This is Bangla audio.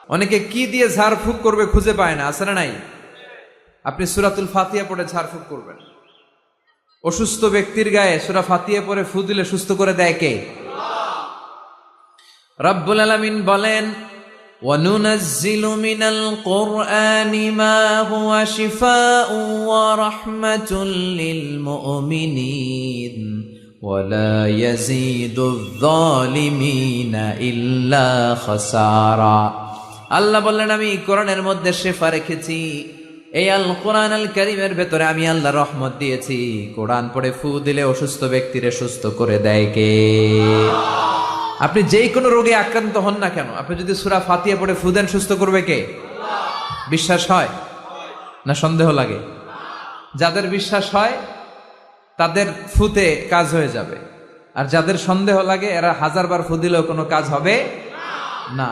অনেকে কি দিয়ে ঝাড়ফুঁক করবে খুঁজে পায় না, আছে না নাই? আপনি সূরাতুল ফাতিহা পড়ে ঝাড়ফুঁক করবেন। অসুস্থ ব্যক্তির গায়ে সূরা ফাতিহা পড়ে ফু দিলে সুস্থ করে দেয় কে? রব্বুল আলামিন বলেন, وَنُنَزِّلُ مِنَ الْقُرْآنِ مَا هُوَ شِفَاءٌ وَرَحْمَةٌ لِّلْمُؤْمِنِينَ وَلَا يَزِيدُ الظَّالِمِينَ إِلَّا خَسَارًا। আল্লাহ বললেন, আমি কোরআনের মধ্যে শেফা রেখেছি। এই আল কোরআন আল কারীমের ভেতরে আমি আল্লাহ রহমত দিয়েছি। কোরআন পড়ে ফু দিলে অসুস্থ ব্যক্তিরে সুস্থ করে দেয় কে? আপনি যেই কোনো রোগে আক্রান্ত হন না কেন, আপনি যদি সূরা ফাতিহা পড়ে ফু দেন, সুস্থ করবে কে? বিশ্বাস হয় না সন্দেহ লাগে? যাদের বিশ্বাস হয় তাদের ফুতে কাজ হয়ে যাবে, আর যাদের সন্দেহ লাগে এরা 1000 বার ফু দিলেও কোনো কাজ হবে না।